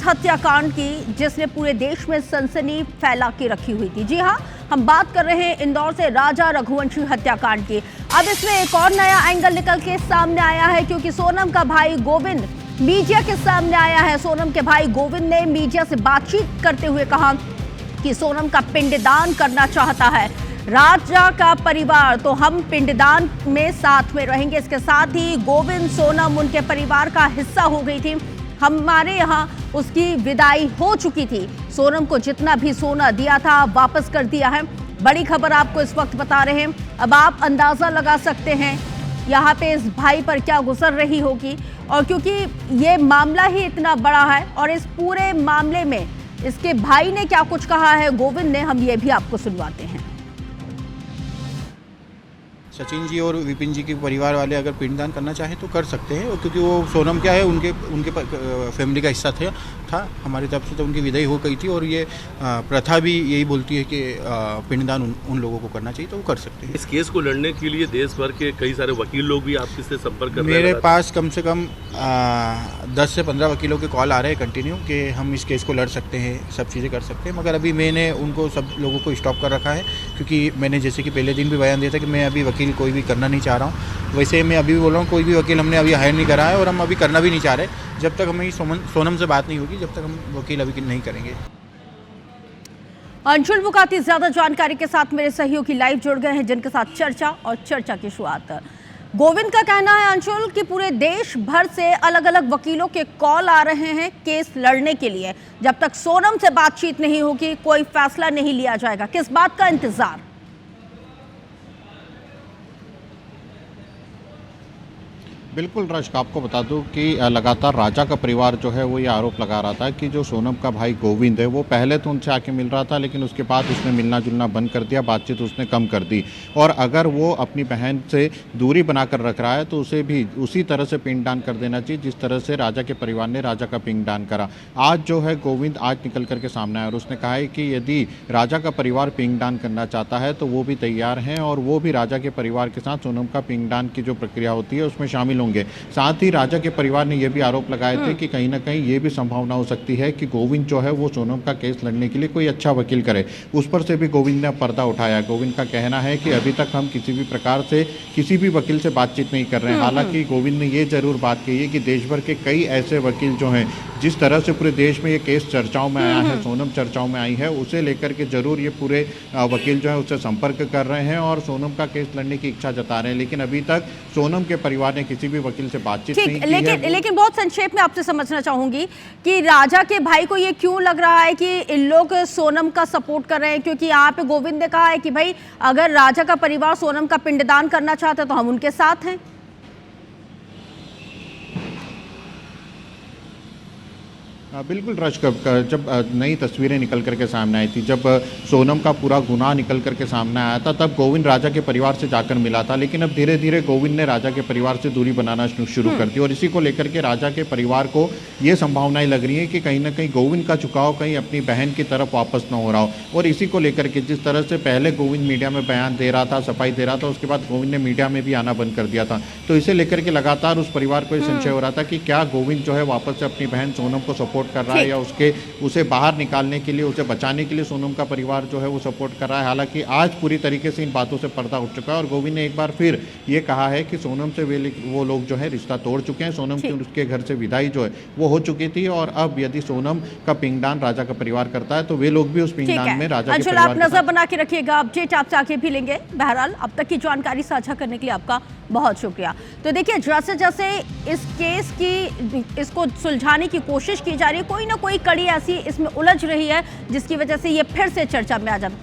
हत्याकांड की जिसने पूरे देश में सनसनी फैला के रखी हुई थी। जी हां, हम बात कर रहे हैं इंदौर से राजा रघुवंशी हत्याकांड की। अब इसमें एक और नया एंगल निकल के सामने आया है, क्योंकि सोनम का भाई गोविंद मीडिया के सामने आया है। सोनम के भाई गोविंद ने मीडिया से बातचीत करते हुए कहा कि सोनम का पिंडदान करना चाहता है राजा का परिवार, तो हम पिंडदान में साथ में रहेंगे। इसके साथ ही गोविंद सोनम उनके परिवार का हिस्सा हो गई थी। हमारे यहाँ उसकी विदाई हो चुकी थी। सोनम को जितना भी सोना दिया था वापस कर दिया है। बड़ी खबर आपको इस वक्त बता रहे हैं। अब आप अंदाजा लगा सकते हैं यहाँ पे इस भाई पर क्या गुजर रही होगी, और क्योंकि ये मामला ही इतना बड़ा है और इस पूरे मामले में इसके भाई ने क्या कुछ कहा है गोविंद ने, हम ये भी आपको सुनवाते हैं। सचिन जी और विपिन जी के परिवार वाले अगर पिंडदान करना चाहें तो कर सकते हैं, क्योंकि वो सोनम क्या है उनके फैमिली का हिस्सा था। हमारी तरफ से तो उनकी विदाई हो गई थी और ये प्रथा भी यही बोलती है कि पिंडदान उन लोगों को करना चाहिए, तो वो कर सकते हैं। इस केस को लड़ने के लिए देश भर के कई सारे वकील लोग भी आपसे संपर्क कर रहे हैं। मेरे पास कम से कम 10 से 15 वकीलों के कॉल आ रहे हैं कंटिन्यू कि हम इस केस को लड़ सकते हैं, सब चीज़ें कर सकते हैं, मगर अभी मैंने उनको सब लोगों को स्टॉप कर रखा है, क्योंकि मैंने जैसे कि पहले दिन भी बयान दिया था कि मैं अभी वकील कोई भी करना नहीं चाह रहा हूँ। वैसे मैं अभी भी बोल रहा हूँ, कोई भी वकील हमने अभी हायर नहीं करा है और हम अभी करना भी नहीं चाह रहे जब तक हमें सोनम से बात नहीं होगी, जब तक हम वकील अभी नहीं करेंगे। अंशुल मुकाती ज्यादा जानकारी के साथ मेरे सहयोगी लाइव जुड़ गए हैं, जिनके साथ चर्चा और चर्चा की शुरुआत। गोविंद का कहना है अंशुल कि पूरे देश भर से अलग अलग वकीलों के कॉल आ रहे हैं केस लड़ने के लिए। जब तक सोनम से बातचीत नहीं होगी कोई फैसला नहीं लिया जाएगा। किस बात का इंतजार? बिल्कुल रश्क, आपको बता दूं कि लगातार राजा का परिवार जो है वो ये आरोप लगा रहा था कि जो सोनम का भाई गोविंद है वो पहले तो उनसे आके मिल रहा था, लेकिन उसके बाद उसने मिलना जुलना बंद कर दिया, बातचीत उसने कम कर दी। और अगर वो अपनी बहन से दूरी बनाकर रख रहा है तो उसे भी उसी तरह से पिंडदान कर देना चाहिए जिस तरह से राजा के परिवार ने राजा का पिंडदान करा। आज जो है गोविंद आज निकल करके सामने आया और उसने कहा है कि यदि राजा का परिवार पिंडदान करना चाहता है तो वो भी तैयार हैं और वो भी राजा के परिवार के साथ सोनम का पिंडदान की जो प्रक्रिया होती है उसमें शामिल होंगे। साथ ही राजा के परिवार ने यह भी आरोप लगाए थे कि कहीं ना कहीं ये भी संभावना हो सकती है कि गोविंद जो है वो सोनम का केस लड़ने के लिए कोई अच्छा वकील करे। उस पर से भी गोविंद ने पर्दा उठाया। गोविंद का कहना है कि अभी तक हम किसी भी प्रकार से किसी भी वकील से बातचीत नहीं कर रहे हैं। हालांकि गोविंद ने ये जरूर बात कही है कि देश भर के कई ऐसे वकील जो हैं, जिस तरह से पूरे देश में ये केस चर्चाओं में आया है, सोनम चर्चाओं में आई है, उसे लेकर के जरूर ये पूरे वकील जो है उससे संपर्क कर रहे हैं और सोनम का केस लड़ने की इच्छा जता रहे हैं। लेकिन अभी तक सोनम के परिवार ने किसी भी वकील से बातचीत नहीं की है। लेकिन बहुत संक्षेप में आपसे समझना चाहूंगी कि राजा के भाई को ये क्यों लग रहा है कि इन लोग सोनम का सपोर्ट कर रहे हैं, क्योंकि यहाँ पे गोविंद ने कहा है कि भाई अगर राजा का परिवार सोनम का पिंडदान करना चाहता है तो हम उनके साथ हैं। बिल्कुल रश, जब नई तस्वीरें निकल करके सामने आई थी, जब सोनम का पूरा गुनाह निकल करके सामने आया था, तब गोविंद राजा के परिवार से जाकर मिला था। लेकिन अब धीरे धीरे गोविंद ने राजा के परिवार से दूरी बनाना शुरू कर दी और इसी को लेकर के राजा के परिवार को ये संभावनाएं लग रही हैं कि कहीं ना कहीं गोविंद का झुकाव कहीं अपनी बहन की तरफ वापस न हो रहा हो। और इसी को लेकर के जिस तरह से पहले गोविंद मीडिया में बयान दे रहा था, सफाई दे रहा था, उसके बाद गोविंद ने मीडिया में भी आना बंद कर दिया था। तो इसे लेकर के लगातार उस परिवार को ये संशय हो रहा था कि क्या गोविंद जो है वापस से अपनी बहन सोनम को सपोर्ट कर रहा है या उसे बाहर निकालने के लिए, उसे बचाने के लिए सोनम का परिवार जो है वो सपोर्ट कर रहा है। हालांकि आज पूरी तरीके से इन बातों से पर्दा उठ चुका है और गोविंद ने एक बार फिर ये कहा है कि सोनम से वो लोग जो है रिश्ता तोड़ चुके हैं। सोनम की उसके घर से विदाई जो है वो हो चुकी थी और अब यदि सोनम का पिंडदान राजा का परिवार करता है तो वे लोग भी उस पिंडदान में राजा के परिवार आप नजर बना के रखिएगा। अपडेट आपसे आगे भी लेंगे। बहरहाल अब तक की जानकारी साझा करने के लिए आपका बहुत शुक्रिया। तो देखिए, जैसे जैसे इस केस की इसको सुलझाने की कोशिश की जा रही है, कोई ना कोई कड़ी ऐसी इसमें उलझ रही है जिसकी वजह से ये फिर से चर्चा में आ जाता है।